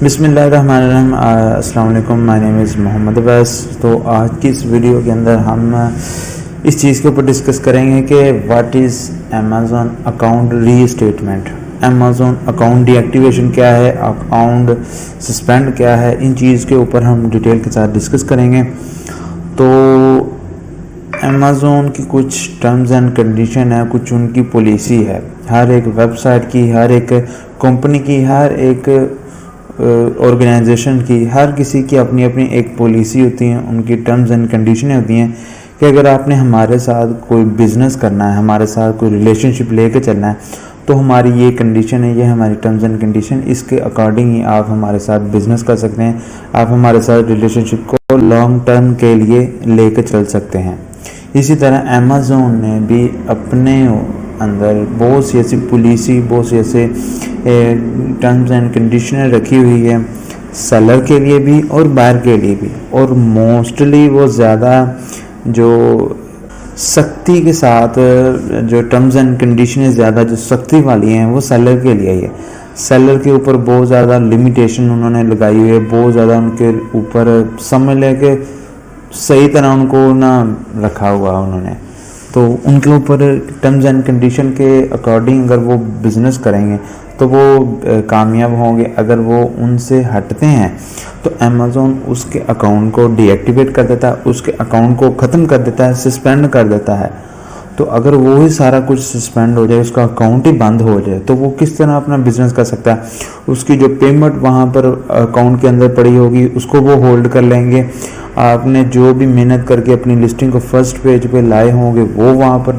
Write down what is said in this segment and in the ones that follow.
बिस्मिल्लाहिर्रहमानिर्रहीम। अस्सलाम वालेकुम, my name is Mohammad Awais. तो आज की इस वीडियो के अंदर हम इस चीज़ के ऊपर डिस्कस करेंगे कि what is Amazon account restatement, Amazon account deactivation क्या है, अकाउंट सस्पेंड क्या है। इन चीज़ के ऊपर हम डिटेल के साथ डिस्कस करेंगे। तो अमेज़न की कुछ टर्म्स एंड कंडीशन है, कुछ उनकी पॉलिसी है। हर एक वेबसाइट की, हर एक कंपनी की, हर एक ऑर्गेनाइजेशन की, हर किसी की अपनी अपनी एक पॉलिसी होती है, उनकी टर्म्स एंड कंडीशनें होती हैं कि अगर आपने हमारे साथ कोई बिज़नेस करना है, हमारे साथ कोई रिलेशनशिप लेके चलना है, तो हमारी ये कंडीशन है, ये हमारी टर्म्स एंड कंडीशन, इसके अकॉर्डिंग ही आप हमारे साथ बिज़नेस कर सकते हैं, आप हमारे साथ रिलेशनशिप को लॉन्ग टर्म के लिए लेके चल सकते हैं। इसी तरह अमेज़न ने भी अपने अंदर बहुत सी ऐसी पॉलिसी, बहुत सी ऐसे टर्म्स एंड कंडीशनें रखी हुई है, सेलर के लिए भी और बायर के लिए भी। और मोस्टली वो ज़्यादा जो सख्ती के साथ जो टर्म्स एंड कंडीशनें ज़्यादा जो सख्ती वाली हैं वो सेलर के लिए ही है। सेलर के ऊपर बहुत ज़्यादा लिमिटेशन उन्होंने लगाई हुई है, बहुत ज़्यादा उनके ऊपर समझ लें कि सही तरह उनको ना रखा हुआ उन्होंने। तो उनके ऊपर टर्म्स एंड कंडीशन के अकॉर्डिंग अगर वो बिज़नेस करेंगे तो वो कामयाब होंगे। अगर वो उनसे हटते हैं तो अमेज़न उसके अकाउंट को डीएक्टिवेट कर देता है, उसके अकाउंट को ख़त्म कर देता है, सस्पेंड कर देता है। तो अगर वो ही सारा कुछ सस्पेंड हो जाए, उसका अकाउंट ही बंद हो जाए, तो वो किस तरह अपना बिज़नेस कर सकता है। उसकी जो पेमेंट वहाँ पर अकाउंट के अंदर पड़ी होगी उसको वो होल्ड कर लेंगे। आपने जो भी मेहनत करके अपनी लिस्टिंग को फर्स्ट पेज पे लाए होंगे वो वहाँ पर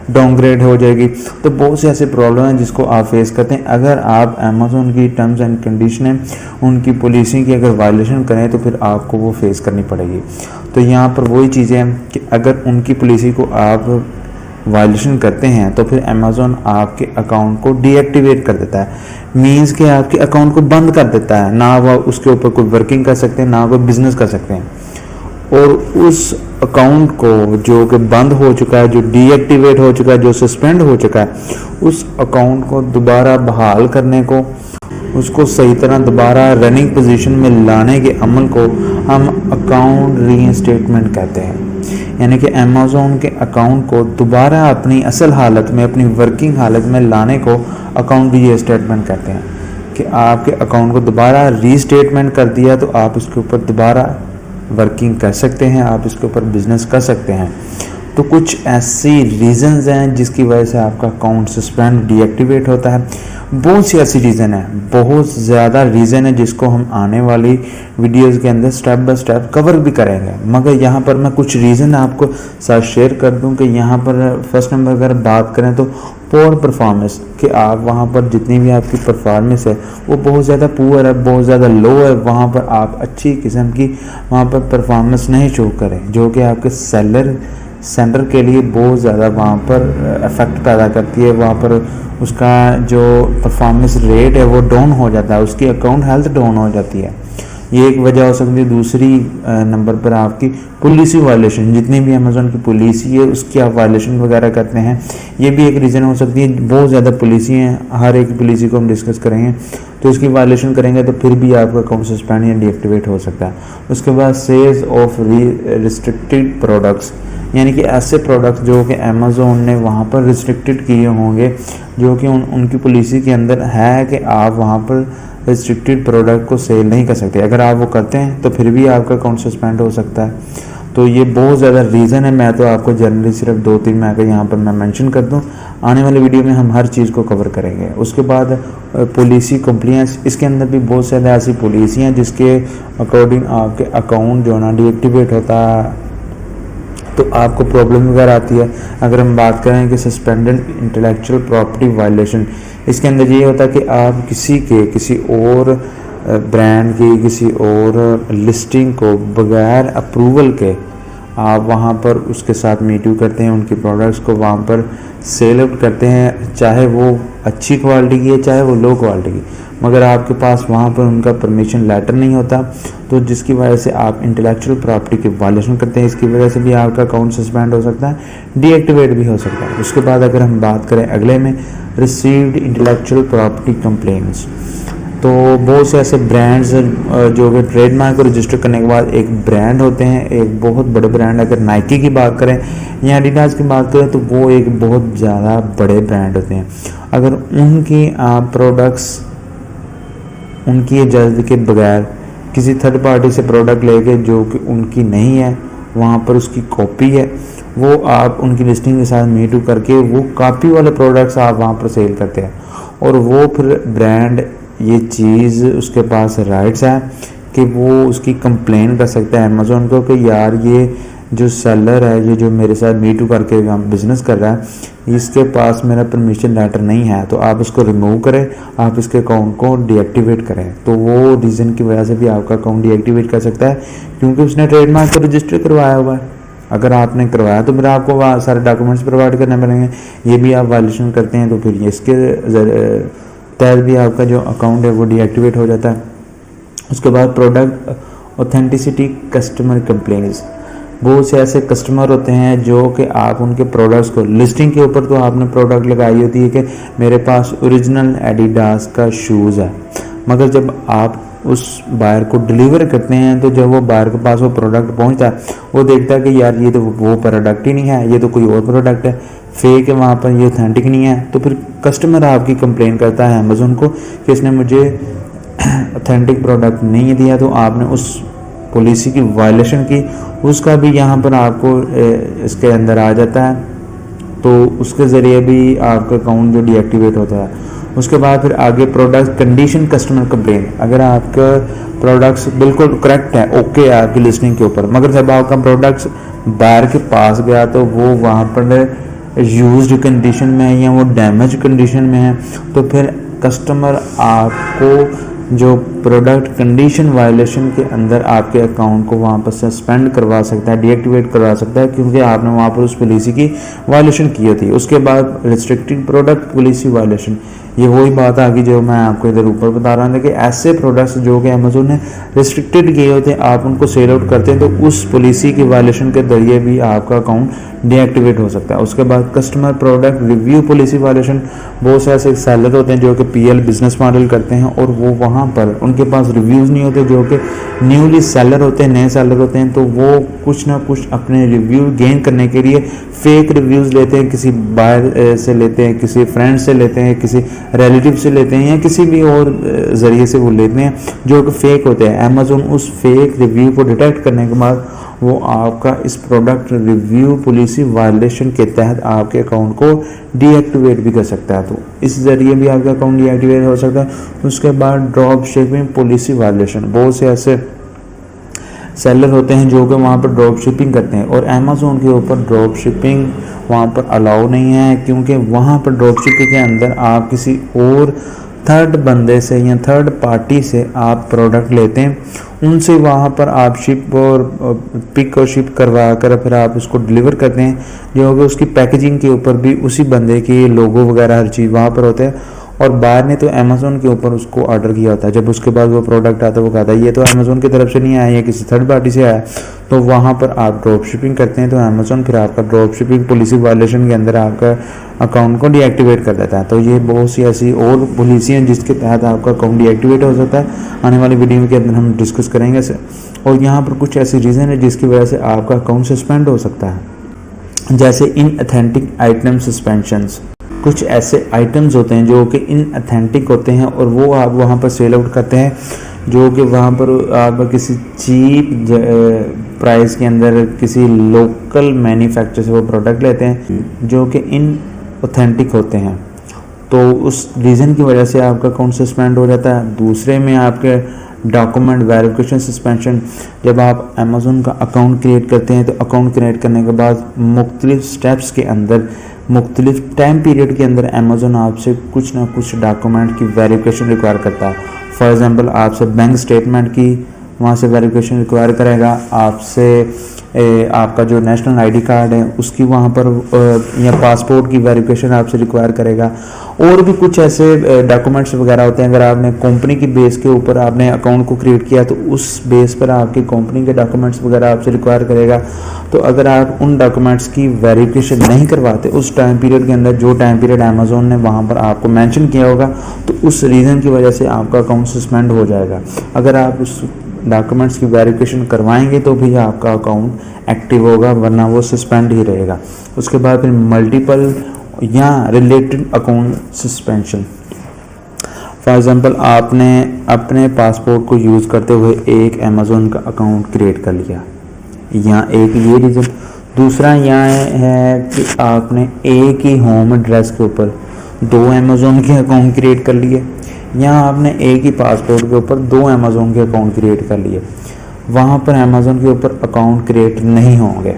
डाउनग्रेड हो जाएगी। तो बहुत से ऐसे प्रॉब्लम हैं जिसको आप फेस करते हैं। अगर आप अमेज़न की टर्म्स एंड कंडीशनें, उनकी पॉलिसी की अगर वायलेशन करें तो फिर आपको वो फेस करनी पड़ेगी। तो यहाँ पर वही चीज़ें हैं कि अगर उनकी पॉलिसी को आप वायलेशन करते हैं तो फिर अमेज़न आपके अकाउंट को डीएक्टिवेट कर देता है, मीन्स कि आपके अकाउंट को बंद कर देता है। ना वो उसके ऊपर कोई वर्किंग कर सकते हैं, ना कोई बिजनेस कर सकते हैं। और उस अकाउंट को जो कि बंद हो चुका है, जो डीएक्टिवेट हो चुका है, जो सस्पेंड हो चुका है, उस अकाउंट को दोबारा बहाल करने को, उसको सही तरह दोबारा रनिंग पोजीशन में लाने के अमल को हम अकाउंट रीइंस्टेटमेंट कहते हैं। यानी कि अमेज़न के अकाउंट को दोबारा अपनी असल हालत में, अपनी वर्किंग हालत में लाने को अकाउंट रीस्टेटमेंट कहते हैं। कि आपके अकाउंट को दोबारा रीस्टेटमेंट कर दिया तो आप इसके ऊपर दोबारा वर्किंग कर सकते हैं, आप इसके ऊपर बिजनेस कर सकते हैं। तो कुछ ऐसी रीज़न्स हैं जिसकी वजह से आपका अकाउंट सस्पेंड डीएक्टिवेट होता है। बहुत सी ऐसी रीज़न है, बहुत ज़्यादा रीज़न है जिसको हम आने वाली वीडियोस के अंदर स्टेप बाय स्टेप कवर भी करेंगे। मगर यहाँ पर मैं कुछ रीज़न आपको साथ शेयर कर दूँ कि यहाँ पर फर्स्ट नंबर अगर बात करें तो पुअर परफॉर्मेंस, कि आप वहाँ पर जितनी भी आपकी परफॉर्मेंस है वो बहुत ज़्यादा पुअर है, बहुत ज़्यादा लो है। वहाँ पर आप अच्छी किस्म की वहाँ पर परफॉर्मेंस नहीं शो करें, जो कि आपके सेंटर के लिए बहुत ज़्यादा वहाँ पर इफ़ेक्ट पैदा करती है। वहाँ पर उसका जो परफॉर्मेंस रेट है वो डाउन हो जाता है, उसकी अकाउंट हेल्थ डाउन हो जाती है। ये एक वजह हो सकती है। दूसरी नंबर पर आपकी पॉलिसी वायलेशन, जितनी भी अमेज़न की पॉलिसी है उसकी आप वायलेशन वगैरह करते हैं, ये भी एक रीज़न हो सकती है। बहुत ज़्यादा पॉलिसी हैं, हर एक पॉलिसी को हम डिस्कस करेंगे, तो इसकी वायलेशन करेंगे तो फिर भी आपका अकाउंट सस्पेंड या डीएक्टिवेट हो सकता है। उसके बाद सेल्स ऑफ रिस्ट्रिक्टेड प्रोडक्ट्स, यानी कि ऐसे प्रोडक्ट्स जो कि अमेज़न ने वहाँ पर रिस्ट्रिक्टेड किए होंगे, जो कि उनकी पॉलिसी के अंदर है कि आप वहाँ पर रिस्ट्रिक्टेड प्रोडक्ट को सेल नहीं कर सकते। अगर आप वो करते हैं तो फिर भी आपका अकाउंट सस्पेंड हो सकता है। तो ये बहुत ज़्यादा रीज़न है। मैं तो आपको जनरली सिर्फ 2-3 में आकर यहाँ पर मैं मेंशन कर दूँ। आने वाली वीडियो में हम हर चीज़ को कवर करेंगे। उसके बाद पॉलिसी कंप्लायंस, इसके अंदर भी बहुत ज़्यादा ऐसी पॉलिसी हैं जिसके अकॉर्डिंग आपके अकाउंट जो ना डीएक्टिवेट होता है तो आपको प्रॉब्लम वगैरह आती है। अगर हम बात करें कि सस्पेंडेड इंटेलेक्चुअल प्रॉपर्टी वायलेशन, इसके अंदर ये होता है कि आप किसी और ब्रांड की, किसी और लिस्टिंग को बगैर अप्रूवल के आप वहाँ पर उसके साथ मीटू करते हैं, उनकी प्रोडक्ट्स को वहाँ पर सेल आउट करते हैं, चाहे वो अच्छी क्वालिटी की है चाहे वो लो क्वालिटी की, मगर आपके पास वहाँ पर उनका परमिशन लेटर नहीं होता, तो जिसकी वजह से आप इंटेलेक्चुअल प्रॉपर्टी की वायलेशन करते हैं। इसकी वजह से भी आपका अकाउंट सस्पेंड हो सकता है, डीएक्टिवेट भी हो सकता है। उसके बाद अगर हम बात करें अगले में, रिसीव्ड इंटेलेक्चुअल प्रॉपर्टी कंप्लेंट्स, तो बहुत से ऐसे ब्रांड्स जो कि ट्रेडमार्क को रजिस्टर करने के बाद एक ब्रांड होते हैं, एक बहुत बड़े ब्रांड। अगर नाइकी की बात करें या एडिडास की बात करें तो वो एक बहुत ज़्यादा बड़े ब्रांड होते हैं। अगर उनकी आप प्रोडक्ट्स उनकी इजाज़त के बगैर किसी थर्ड पार्टी से प्रोडक्ट लेके जो कि उनकी नहीं है, वहाँ पर उसकी कॉपी है, वो आप उनकी लिस्टिंग के साथ मीटू करके वो कॉपी वाले प्रोडक्ट्स आप वहाँ पर सेल करते हैं, और वो फिर ब्रांड ये चीज़ उसके पास राइट्स है कि वो उसकी कंप्लेन कर सकता है अमेज़ोन को कि यार ये जो सेलर है, ये जो मेरे साथ मीटू करके बिज़नेस कर रहा है, इसके पास मेरा परमिशन लेटर नहीं है, तो आप इसको रिमूव करें, आप इसके अकाउंट को डीएक्टिवेट करें। तो वो रीज़न की वजह से भी आपका अकाउंट डीएक्टिवेट कर सकता है, क्योंकि उसने ट्रेडमार्क को रजिस्टर करवाया हुआ है। अगर आपने करवाया तो फिर आपको वहाँ सारे डॉक्यूमेंट्स प्रोवाइड करने पड़ेंगे। ये भी आप वायलेशन करते हैं तो फिर इसके तहत भी आपका जो अकाउंट है वो डीएक्टिवेट हो जाता है। उसके बाद प्रोडक्ट ऑथेंटिसिटी कस्टमर कंप्लेंट्स। बहुत से ऐसे कस्टमर होते हैं जो कि आप उनके प्रोडक्ट्स को लिस्टिंग के ऊपर तो आपने प्रोडक्ट लगाई होती है कि मेरे पास ओरिजिनल एडिडास का शूज़ है, मगर जब आप उस बायर को डिलीवर करते हैं तो जब वो बायर के पास वो प्रोडक्ट पहुंचता है, वो देखता है कि यार ये तो वो प्रोडक्ट ही नहीं है, ये तो कोई और प्रोडक्ट है, फेक है, वहाँ पर ये ऑथेंटिक नहीं है। तो फिर कस्टमर आपकी कंप्लेन करता है अमेज़ोन को कि इसने मुझे ऑथेंटिक प्रोडक्ट नहीं दिया, तो आपने उस पॉलिसी की वायलेशन की, उसका भी यहाँ पर आपको इसके अंदर आ जाता है, तो उसके ज़रिए भी आपका अकाउंट जो डीएक्टिवेट होता है। उसके बाद फिर आगे प्रोडक्ट कंडीशन कस्टमर कंप्लेन। अगर आपका प्रोडक्ट्स बिल्कुल करेक्ट है, ओके है आपकी लिस्टिंग के ऊपर, मगर जब आपका प्रोडक्ट्स बायर के पास गया तो वो वहाँ पर यूज्ड कंडीशन में है या वो डैमेज कंडीशन में है, तो फिर कस्टमर आपको जो प्रोडक्ट कंडीशन वायलेशन के अंदर आपके अकाउंट को वहाँ पर सस्पेंड करवा सकता है, डीएक्टिवेट करवा सकता है, क्योंकि आपने वहाँ पर उस पॉलिसी की वायलेशन की होती। उसके बाद रिस्ट्रिक्टेड प्रोडक्ट पॉलिसी वायलेशन, ये वही बात आ गई जो मैं आपको इधर ऊपर बता रहा था कि ऐसे प्रोडक्ट्स जो कि अमेज़ोन ने रिस्ट्रिक्टेड किए होते हैं, आप उनको सेल आउट करते हैं तो उस पॉलिसी की वायलेशन के जरिए भी आपका अकाउंट डीएक्टिवेट हो सकता है। उसके बाद customer product review policy violation. बहुत से ऐसे सेलर होते हैं जो कि पीएल बिजनेस मॉडल करते हैं और वो वहाँ पर उनके पास रिव्यूज़ नहीं होते, जो कि न्यूली सेलर होते हैं, नए सेलर होते हैं, तो वो कुछ ना कुछ अपने रिव्यू गेन करने के लिए फेक रिव्यूज़ लेते हैं, किसी बायर से लेते हैं, किसी फ्रेंड से लेते हैं, किसी रिलेटिव से लेते हैं, या किसी भी और ज़रिए से वो लेते हैं जो कि फ़ेक होते हैं। अमेज़ोन उस फेक रिव्यू को डिटेक्ट करने के बाद वो आपका इस प्रोडक्ट रिव्यू पॉलिसी वायलेशन के तहत आपके अकाउंट को डीएक्टिवेट भी कर सकता है, तो इस ज़रिए भी आपका अकाउंट डीएक्टिवेट हो सकता है। उसके बाद ड्रॉप शिपिंग पॉलिसी वायलेशन। बहुत से ऐसे सेलर होते हैं जो कि वहाँ पर ड्रॉप शिपिंग करते हैं और अमेज़ोन के ऊपर ड्रॉप शिपिंग वहाँ पर अलाउ नहीं है, क्योंकि वहाँ पर ड्रॉप शिपिंग के अंदर आप किसी और थर्ड बंदे से या थर्ड पार्टी से आप प्रोडक्ट लेते हैं, उनसे वहाँ पर आप शिप और पिक और शिप करवा कर फिर आप उसको डिलीवर करते हैं, जो कि उसकी पैकेजिंग के ऊपर भी उसी बंदे के लोगो वगैरह हर चीज़ वहाँ पर होते हैं। और बायर ने तो अमेज़ोन के ऊपर उसको ऑर्डर किया होता है, जब उसके बाद वो प्रोडक्ट आता है वो कहता है ये तो अमेज़ोन की तरफ से नहीं आया, ये किसी थर्ड पार्टी से आया, तो वहाँ पर आप ड्रॉप शिपिंग करते हैं तो अमेज़ोन फिर आपका ड्रॉप शिपिंग पॉलिसी वायलेशन के अंदर आपका अकाउंट को डीएक्टिवेट कर देता है। तो ये बहुत सी ऐसी और पॉलिसी हैं जिसके तहत आपका अकाउंट डीएक्टिवेट हो सकता है। आने वाली वीडियो के अंदर हम डिस्कस करेंगे इसे। और यहाँ पर कुछ ऐसी रीज़न है जिसकी वजह से आपका अकाउंट सस्पेंड हो सकता है, जैसे इनऑथेंटिक आइटम सस्पेंशंस। कुछ ऐसे आइटम्स होते हैं जो कि इनऑथेंटिक होते हैं और वो आप वहाँ पर सेल आउट करते हैं, जो कि वहाँ पर आप किसी चीप प्राइस के अंदर किसी लोकल मैन्युफैक्चरर से वो प्रोडक्ट लेते हैं जो कि इनऑथेंटिक होते हैं, तो उस रीज़न की वजह से आपका अकाउंट सस्पेंड हो जाता है। दूसरे में आपके डॉक्यूमेंट वेरिफिकेशन सस्पेंशन। जब आप अमेज़ोन का अकाउंट क्रिएट करते हैं तो अकाउंट क्रिएट करने के बाद मुख्तलिफ स्टेप्स के अंदर मुख्तलिफ टाइम पीरियड के अंदर अमेज़ोन आपसे कुछ ना कुछ डॉक्यूमेंट की वेरिफिकेशन रिक्वायर करता है। फॉर एग्जांपल आपसे बैंक स्टेटमेंट की वहाँ से वेरिफिकेशन रिक्वायर करेगा, आपसे आपका जो नेशनल आईडी कार्ड है उसकी वहाँ पर या पासपोर्ट की वेरिफिकेशन आपसे रिक्वायर करेगा। और भी कुछ ऐसे डॉक्यूमेंट्स वगैरह होते हैं। अगर आपने कंपनी की बेस के ऊपर आपने अकाउंट को क्रिएट किया तो उस बेस पर आपकी कंपनी के डॉक्यूमेंट्स वगैरह आपसे रिक्वायर करेगा। तो अगर आप उन डॉक्यूमेंट्स की वेरिफिकेशन नहीं करवाते उस टाइम पीरियड के अंदर, जो टाइम पीरियड अमेज़ॉन ने वहाँ पर आपको मेंशन किया होगा, तो उस रीज़न की वजह से आपका अकाउंट सस्पेंड हो जाएगा। अगर आप उस डॉक्यूमेंट्स की वेरिफिकेशन करवाएंगे तो भी आपका अकाउंट एक्टिव होगा, वरना वो सस्पेंड ही रहेगा। उसके बाद फिर मल्टीपल या related account suspension. For example आपने अपने पासपोर्ट को यूज़ करते हुए एक अमेज़ॉन का अकाउंट क्रिएट कर लिया, या एक ये रीज़न। दूसरा यहाँ है कि आपने एक ही होम एड्रेस के ऊपर 2 अमेज़ॉन के अकाउंट क्रिएट कर लिए, या आपने एक ही पासपोर्ट के ऊपर 2 अमेज़ॉन के अकाउंट क्रिएट कर लिए। वहाँ पर अमेज़ॉन के ऊपर अकाउंट क्रिएट नहीं होंगे।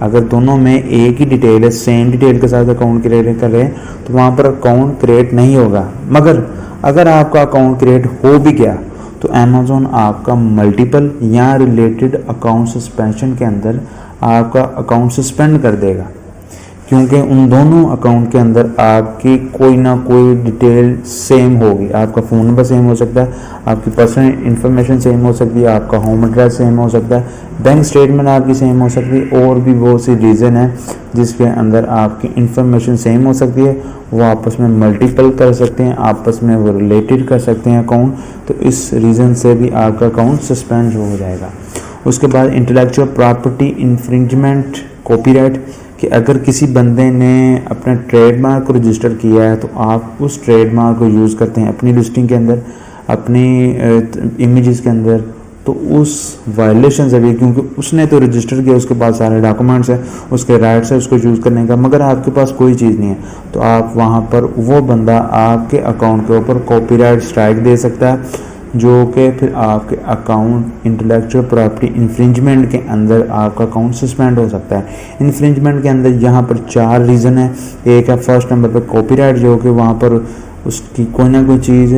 अगर दोनों में एक ही डिटेल है, सेम डिटेल के साथ अकाउंट क्रिएट कर रहे हैं तो वहाँ पर अकाउंट क्रिएट नहीं होगा। मगर अगर आपका अकाउंट क्रिएट हो भी गया तो अमेज़ॉन आपका मल्टीपल या रिलेटेड अकाउंट सस्पेंशन के अंदर आपका अकाउंट सस्पेंड कर देगा, क्योंकि उन दोनों अकाउंट के अंदर आपकी कोई ना कोई डिटेल सेम होगी। आपका फ़ोन नंबर सेम हो सकता है, आपकी पर्सनल इन्फॉर्मेशन सेम हो सकती है, आपका होम एड्रेस सेम हो सकता है, बैंक स्टेटमेंट आपकी सेम हो सकती है, और भी बहुत सी रीज़न है जिसके अंदर आपकी इन्फॉर्मेशन सेम हो सकती है। वो आपस में मल्टीपल कर सकते हैं, आपस में वो रिलेटेड कर सकते हैं अकाउंट। तो इस रीज़न से भी आपका अकाउंट सस्पेंड हो जाएगा। उसके बाद इंटेलेक्चुअल प्रॉपर्टी इन्फ्रिंजमेंट, कॉपीराइट, कि अगर किसी बंदे ने अपना ट्रेडमार्क को रजिस्टर किया है तो आप उस ट्रेडमार्क को यूज़ करते हैं अपनी लिस्टिंग के अंदर, अपनी इमेजेस के अंदर, तो उस वायलेशन से भी, क्योंकि उसने तो रजिस्टर किया, उसके पास सारे डॉक्यूमेंट्स हैं, उसके राइट्स है उसको यूज़ करने का, मगर आपके पास कोई चीज़ नहीं है, तो आप वहाँ पर वो बंदा आपके अकाउंट के ऊपर कॉपीराइट स्ट्राइक दे सकता है, जो कि फिर आपके अकाउंट इंटेलेक्चुअल प्रॉपर्टी इन्फ्रिंजमेंट के अंदर आपका अकाउंट सस्पेंड हो सकता है। इन्फ्रिंजमेंट के अंदर यहाँ पर 4 रीज़न है। एक है फर्स्ट नंबर पर कॉपीराइट, जो कि वहाँ पर उसकी कोई ना कोई चीज़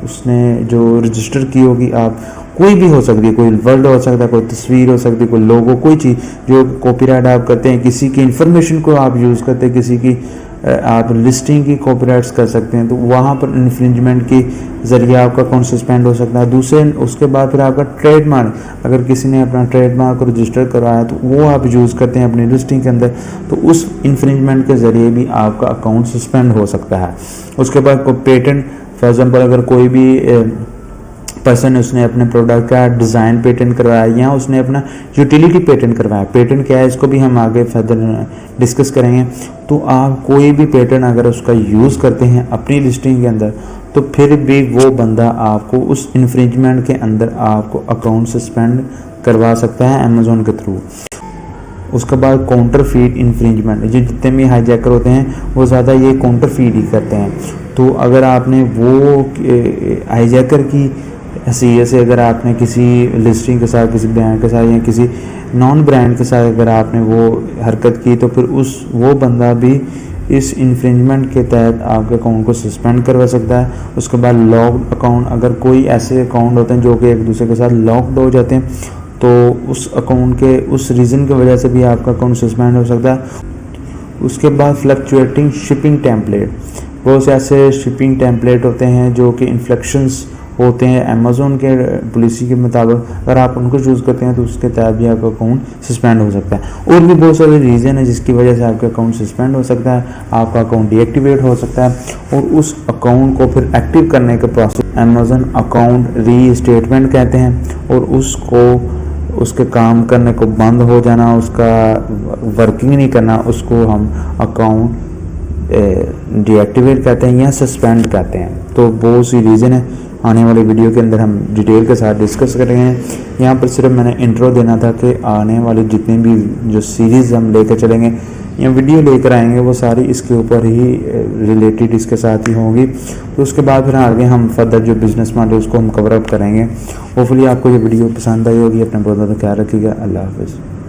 उसने जो रजिस्टर की होगी, आप कोई भी हो सकती है, कोई वर्ड हो सकता है, कोई तस्वीर हो सकती है, कोई लोगो, कोई चीज़ जो कॉपीराइट आप करते हैं, किसी की इन्फॉर्मेशन को आप यूज़ करते हैं, किसी की आप लिस्टिंग की कॉपीराइट्स कर सकते हैं, तो वहाँ पर इन्फ्रिंजमेंट के ज़रिए आपका अकाउंट सस्पेंड हो सकता है। दूसरे उसके बाद फिर आपका ट्रेडमार्क, अगर किसी ने अपना ट्रेडमार्क को रजिस्टर कराया तो वो आप यूज़ करते हैं अपनी लिस्टिंग के अंदर, तो उस इन्फ्रिंजमेंट के ज़रिए भी आपका अकाउंट सस्पेंड हो सकता है। उसके बाद कोई पेटेंट, फॉर एग्जाम्पल अगर कोई भी पर्सन उसने अपने प्रोडक्ट का डिज़ाइन पेटेंट करवाया या उसने अपना यूटिलिटी पेटेंट करवाया, पेटेंट क्या है इसको भी हम आगे फर्दर डिस्कस करेंगे। तो आप कोई भी पेटेंट अगर उसका यूज़ करते हैं अपनी लिस्टिंग के अंदर, तो फिर भी वो बंदा आपको उस इन्फ्रिंजमेंट के अंदर आपको अकाउंट सस्पेंड करवा सकता है अमेज़ॉन के थ्रू। उसके बाद काउंटर फीड इन्फ्रिंजमेंट, जो जितने भी हाईजैकर होते हैं वो ज़्यादा ये काउंटर फीड ही करते हैं। तो अगर आपने वो हाईजैकर की हैसियत से अगर आपने किसी लिस्टिंग के साथ, किसी ब्रांड के साथ या किसी नॉन ब्रांड के साथ अगर आपने वो हरकत की, तो फिर वो बंदा भी इस इन्फ्रिंजमेंट के तहत आपके अकाउंट को सस्पेंड करवा सकता है। उसके बाद लॉक्ड अकाउंट, अगर कोई ऐसे अकाउंट होते हैं जो कि एक दूसरे के साथ लॉक्ड हो जाते हैं, तो उस अकाउंट के उस रीज़न की वजह से भी आपका अकाउंट सस्पेंड हो सकता है। उसके बाद फ्लक्चुएटिंग शिपिंग टेम्पलेट, बहुत से ऐसे शिपिंग टेम्पलेट होते हैं जो कि इन्फ्लेक्शंस होते हैं अमेज़ॉन के पॉलिसी के मुताबिक, अगर आप उनको चूज़ करते हैं तो उसके तहत भी आपका अकाउंट सस्पेंड हो सकता है। और भी बहुत सारे रीज़न है जिसकी वजह से आपका अकाउंट सस्पेंड हो सकता है, आपका अकाउंट डीएक्टिवेट हो सकता है, और उस अकाउंट को फिर एक्टिव करने का प्रोसेस अमेज़ॉन अकाउंट रीस्टेटमेंट कहते हैं। और उसके काम करने को बंद हो जाना, उसका वर्किंग नहीं करना, उसको हम अकाउंट डीएक्टिवेट कहते हैं या सस्पेंड कहते हैं। तो बहुत सी रीज़न है, आने वाले वीडियो के अंदर हम डिटेल के साथ डिस्कस करेंगे। यहाँ पर सिर्फ मैंने इंट्रो देना था कि आने वाली जितनी भी जो सीरीज़ हम लेकर चलेंगे या वीडियो लेकर आएंगे वो सारी इसके ऊपर ही रिलेटेड इसके साथ ही होंगी। तो उसके बाद फिर आगे हम फर्दर जो बिज़नेस मॉडल उसको हम कवर अप करेंगे। होपफुली आपको ये वीडियो पसंद आई होगी। अपने बहुत ज़्यादा ख्याल रखिएगा। अल्लाह हाफ़िज़।